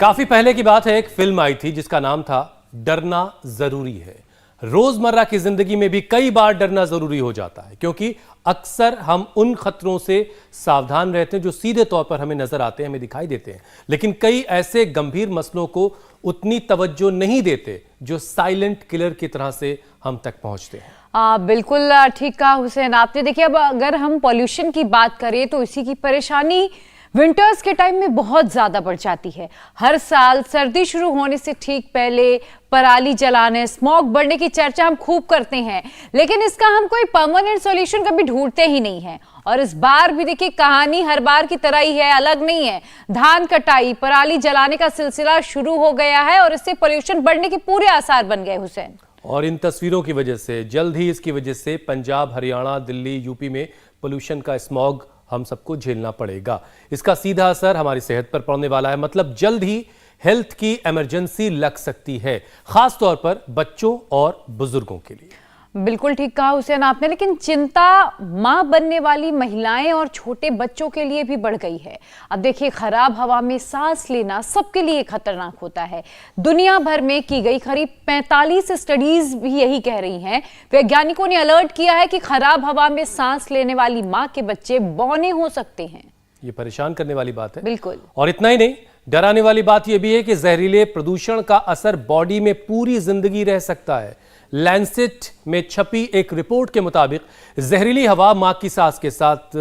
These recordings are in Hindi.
काफी पहले की बात है, एक फिल्म आई थी जिसका नाम था डरना जरूरी है। रोजमर्रा की जिंदगी में भी कई बार डरना जरूरी हो जाता है, क्योंकि अक्सर हम उन खतरों से सावधान रहते हैं जो सीधे तौर पर हमें नजर आते हैं, हमें दिखाई देते हैं, लेकिन कई ऐसे गंभीर मसलों को उतनी तवज्जो नहीं देते जो साइलेंट किलर की तरह से हम तक पहुंचते हैं। बिल्कुल ठीक कहा हुसैन आपने। देखिए, अब अगर हम पॉल्यूशन की बात करें तो इसी की परेशानी विंटर्स के टाइम में बहुत ज्यादा बढ़ जाती है। हर साल सर्दी शुरू होने से ठीक पहले पराली जलाने, स्मॉग बढ़ने की चर्चा हम खूब करते हैं, लेकिन इसका हम कोई परमानेंट सॉल्यूशन कभी ढूंढते ही नहीं है। और इस बार भी देखिए, कहानी हर बार की तरह ही है, अलग नहीं है। धान कटाई, पराली जलाने का सिलसिला शुरू हो गया है और इससे पॉल्यूशन बढ़ने के पूरे आसार बन गए हुसैन। और इन तस्वीरों की वजह से, जल्द ही इसकी वजह से पंजाब, हरियाणा, दिल्ली, यूपी में पोल्यूशन का स्मॉग हम सबको झेलना पड़ेगा। इसका सीधा असर हमारी सेहत पर पड़ने वाला है, मतलब जल्द ही हेल्थ की इमरजेंसी लग सकती है, खास तौर पर बच्चों और बुजुर्गों के लिए। बिल्कुल ठीक कहा हुसैन आपने, लेकिन चिंता मां बनने वाली महिलाएं और छोटे बच्चों के लिए भी बढ़ गई है। अब देखिए, खराब हवा में सांस लेना सबके लिए खतरनाक होता है। दुनिया भर में की गई करीब 45 स्टडीज भी यही कह रही हैं। वैज्ञानिकों ने अलर्ट किया है कि खराब हवा में सांस लेने वाली मां के बच्चे बौने हो सकते हैं। ये परेशान करने वाली बात है। बिल्कुल। और इतना ही नहीं, डराने वाली बात यह भी है कि जहरीले प्रदूषण का असर बॉडी में पूरी जिंदगी रह सकता है। लैंसेट में छपी एक रिपोर्ट के मुताबिक जहरीली हवा मां की सांस के साथ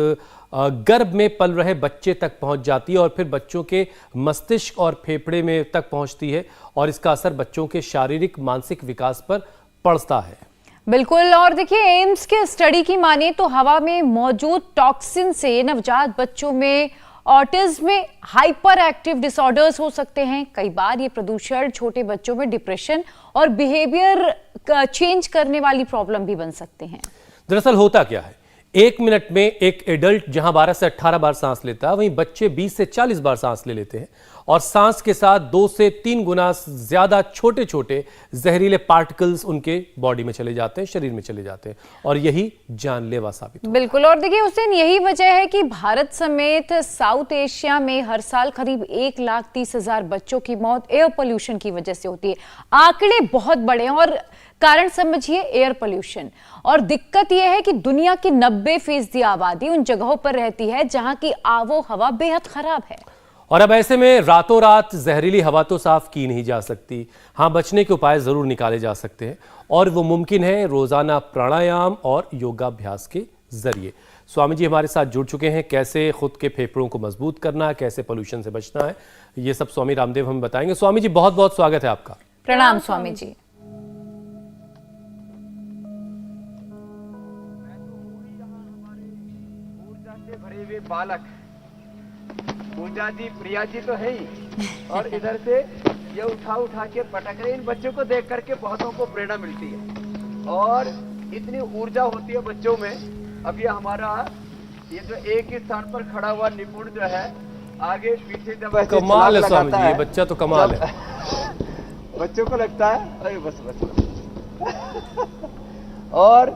गर्भ में पल रहे बच्चे तक पहुंच जाती है और फिर बच्चों के मस्तिष्क और फेफड़े में तक पहुंचती है, और इसका असर बच्चों के शारीरिक मानसिक विकास पर पड़ता है। बिल्कुल। और देखिए, एम्स के स्टडी की माने तो हवा में मौजूद टॉक्सिन से नवजात बच्चों में ऑटिज्म में हाइपर एक्टिव डिसऑर्डर्स हो सकते हैं। कई बार ये प्रदूषण छोटे बच्चों में डिप्रेशन और बिहेवियर चेंज करने वाली प्रॉब्लम भी बन सकते हैं। दरअसल होता क्या है, 1 मिनट में एक एडल्ट जहां 12 से 18 बार सांस लेता है, वहीं बच्चे 20 से 40 बार सांस ले लेते हैं, और सांस के साथ 2 से 3 गुना ज्यादा छोटे छोटे जहरीले पार्टिकल्स उनके बॉडी में चले जाते हैं, शरीर में चले जाते हैं, और यही जानलेवा साबित होता है। बिल्कुल। और देखिए हुसैन, यही वजह है कि भारत समेत साउथ एशिया में हर साल करीब 1,30,000 बच्चों की मौत एयर पोल्यूशन की वजह से होती है। आंकड़े बहुत बड़े हैं और कारण समझिए एयर पोल्यूशन। और दिक्कत यह है कि दुनिया की 90% आबादी उन जगहों पर रहती है जहां की आबो हवा बेहद खराब है। और अब ऐसे में रातों रात जहरीली हवा तो साफ की नहीं जा सकती। हाँ, बचने के उपाय जरूर निकाले जा सकते हैं, और वो मुमकिन है रोजाना प्राणायाम और योगाभ्यास के जरिए। स्वामी जी हमारे साथ जुड़ चुके हैं। कैसे खुद के फेफड़ों को मजबूत करना है, कैसे पोल्यूशन से बचना है, ये सब स्वामी रामदेव हमें बताएंगे। स्वामी जी, बहुत बहुत स्वागत है आपका। प्रणाम स्वामी जी। भरे हुए बालक पूजा जी, प्रिया जी तो है ही, और इधर से ये उठा उठा के पटक रहे। इन बच्चों को देख करके बहुतों को प्रेरणा मिलती है और इतनी ऊर्जा होती है बच्चों में। अब ये हमारा ये जो एक ही स्थान पर खड़ा हुआ निपुण जो है, आगे पीछे जब कमाल है स्वामी जी, ये बच्चा तो कमाल है। बच्चों को लगता है अरे बस बस और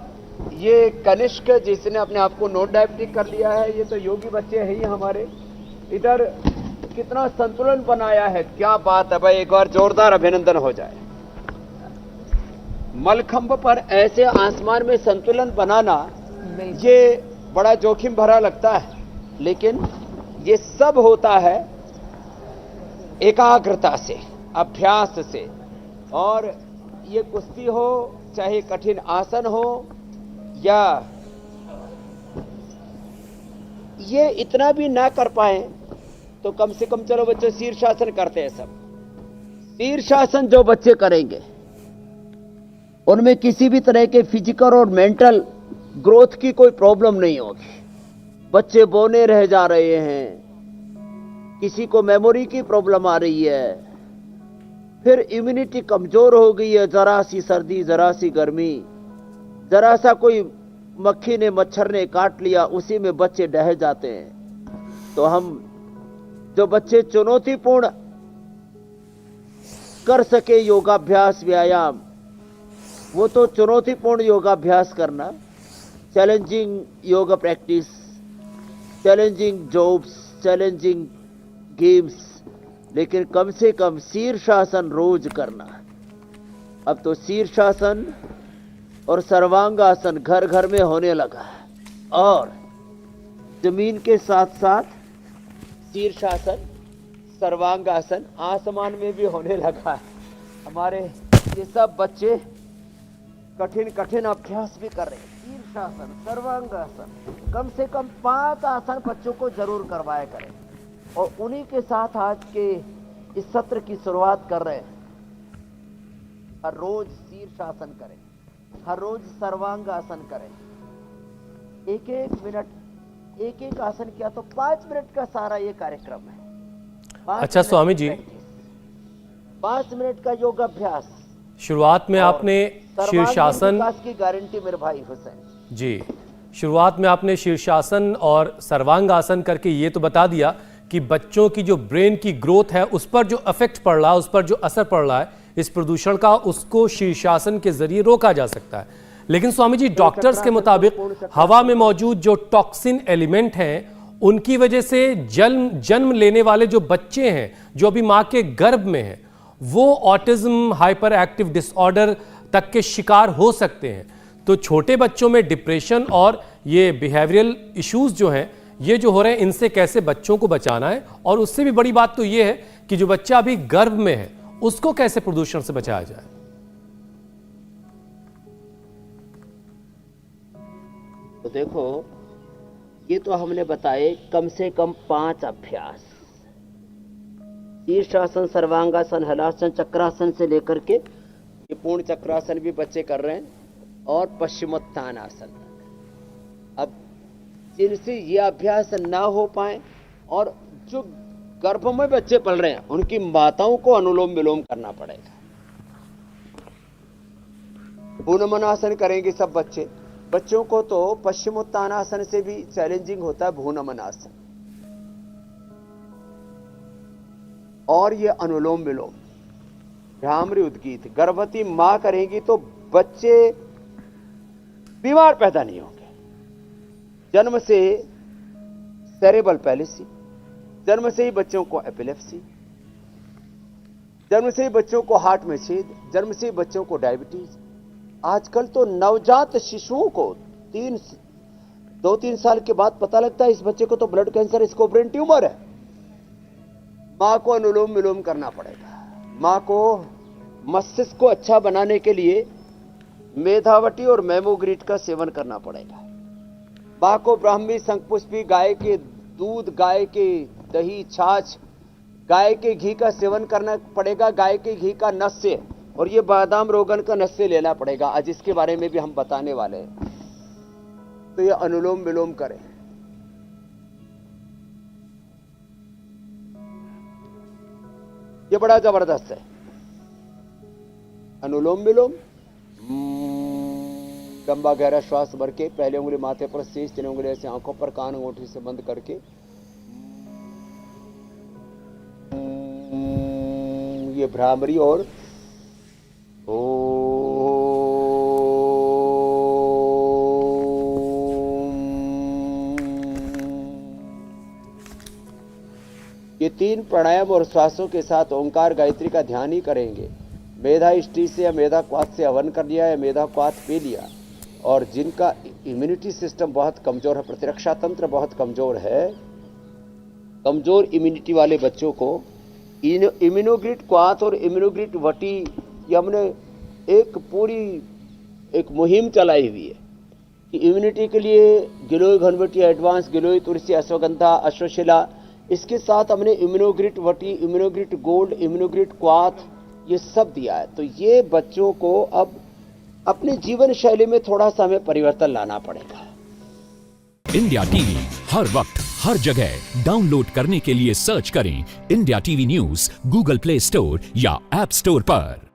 ये कनिष्क जिसने अपने आप को नॉन डायबिटिक कर लिया है, ये तो योगी बच्चे हैं ही हमारे। इधर कितना संतुलन बनाया है, क्या बात है भाई, एक बार जोरदार अभिनंदन हो जाए। मलखंभ पर ऐसे आसमान में संतुलन बनाना ये बड़ा जोखिम भरा लगता है, लेकिन ये सब होता है एकाग्रता से, अभ्यास से। और ये कुश्ती हो, चाहे कठिन आसन हो, या ये इतना भी ना कर पाए तो कम से कम चलो बच्चे शीर्षासन करते हैं। सब शीर्षासन जो बच्चे करेंगे उनमें किसी भी तरह के फिजिकल और मेंटल ग्रोथ की कोई प्रॉब्लम नहीं होगी। बच्चे बौने रह जा रहे हैं, किसी को मेमोरी की प्रॉब्लम आ रही है, फिर इम्यूनिटी कमजोर हो गई है, जरा सी सर्दी, जरा सी गर्मी, जरा सा कोई मक्खी ने, मच्छर ने काट लिया, उसी में बच्चे ढह जाते हैं। तो हम जो बच्चे चुनौतीपूर्ण कर सके योगाभ्यास, व्यायाम, वो तो चुनौतीपूर्ण योगाभ्यास करना, challenging yoga practice, challenging jobs, challenging games, लेकिन कम से कम शीर्षासन रोज करना। अब तो शीर्षासन और सर्वांगासन घर घर में होने लगा है, और जमीन के साथ साथ शीर्षासन सर्वांगासन आसमान में भी होने लगा है। हमारे ये सब बच्चे कठिन कठिन अभ्यास भी कर रहे हैं। शीर्षासन, सर्वांगासन, कम से कम 5 आसन बच्चों को जरूर करवाया करें, और उन्हीं के साथ आज के इस सत्र की शुरुआत कर रहे हैं। हर रोज शीर्षासन करें, हर रोज सर्वांगासन करें। एक एक मिनट एक एक आसन किया तो 5 मिनट का सारा ये कार्यक्रम है। अच्छा स्वामी जी, 5 मिनट का योगाभ्यास। शुरुआत में आपने शीर्षासन की गारंटी मेरे भाई हुसैन जी, शुरुआत में आपने शीर्षासन और सर्वांगासन करके ये तो बता दिया कि बच्चों की जो ब्रेन की ग्रोथ है उस पर जो इफेक्ट पड़ रहा है, उस पर जो असर पड़ रहा है इस प्रदूषण का, उसको शीर्षासन के जरिए रोका जा सकता है। लेकिन स्वामी जी, डॉक्टर्स के मुताबिक हवा में मौजूद जो टॉक्सिन एलिमेंट हैं उनकी वजह से जन्म लेने वाले जो बच्चे हैं, जो अभी मां के गर्भ में हैं, वो ऑटिज्म, हाइपर एक्टिव डिसऑर्डर तक के शिकार हो सकते हैं। तो छोटे बच्चों में डिप्रेशन और ये बिहेवियरल इश्यूज जो हैं, ये जो हो रहे हैं, इनसे कैसे बच्चों को बचाना है, और उससे भी बड़ी बात तो ये है कि जो बच्चा अभी गर्भ में है उसको कैसे प्रदूषण से बचाया जाए। तो देखो, ये तो हमने बताए कम से कम 5 अभ्यास। शीर्षासन, सर्वांगासन, हलासन, चक्रासन से लेकर के ये पूर्ण चक्रासन भी बच्चे कर रहे हैं, और पश्चिमोत्थानासन। अब जिनसे ये अभ्यास ना हो पाए, और जो गर्भ में बच्चे पल रहे हैं, उनकी माताओं को अनुलोम विलोम करना पड़ेगा। भूनमनासन करेंगे सब बच्चे। बच्चों को तो पश्चिमोत्तानासन से भी चैलेंजिंग होता है भूनमनासन, और ये अनुलोम विलोम, भ्रामरी उद्गीत। गर्भवती मां करेंगी तो बच्चे बीमार पैदा नहीं होंगे। जन्म से सेरेब्रल पैलिसी, जन्म से ही बच्चों को एपिलेप्सी, जन्म से ही बच्चों को हार्ट में छेद, जन्म से ही बच्चों को डायबिटीज। आजकल तो नवजात शिशुओं को 2-3 साल के बाद पता लगता है इस बच्चे को तो ब्लड कैंसर, इसको ब्रेन ट्यूमर है। मां को अनुलोम विलोम करना पड़ेगा। मां को मस्तिष्क को अच्छा बनाने के लिए मेधावटी और मेमोग्रीट का सेवन करना पड़ेगा। मां को ब्राह्मी, शंखपुष्पी, गाय के दूध, गाय के दही, छाछ, गाय के घी का सेवन करना पड़ेगा। गाय के घी का नस्य, और ये बादाम रोगन का नस्य लेना पड़ेगा, आज इसके बारे में भी हम बताने वाले हैं। तो ये अनुलोम विलोम करें। ये बड़ा जबरदस्त है अनुलोम विलोम। लंबा गहरा श्वास भर के पहले उंगली माथे पर, शेष 3 उंगली ऐसे आंखों पर, कान अंगूठी से बंद करके ये भ्रामरी और ये 3 प्राणायाम और श्वासों के साथ ओंकार गायत्री का ध्यान ही करेंगे। मेधा इष्टि से या मेधा क्वाथ से हवन कर लिया या मेधा क्वाथ पी लिया, और जिनका इम्यूनिटी सिस्टम बहुत कमजोर है, प्रतिरक्षा तंत्र बहुत कमजोर है, कमजोर इम्यूनिटी वाले बच्चों को इम्यूनोग्रिड क्वाथ और इम्यूनोग्रिड वटी, ये हमने एक पूरी एक मुहिम चलाई हुई है कि इम्यूनिटी के लिए गिलोय घनवटी एडवांस, गिलोय तुलसी, अश्वगंधा, अश्वशिला, इसके साथ हमने इम्यूनोग्रिड वटी, इम्यूनोग्रिड गोल्ड, इम्यूनोग्रिड क्वाथ, ये सब दिया है। तो ये बच्चों को अब अपने जीवन शैली में थोड़ा सा हमें परिवर्तन लाना पड़ेगा। इंडिया टीवी हर वक्त हर जगह डाउनलोड करने के लिए सर्च करें India TV news Google play store या ऐप स्टोर पर।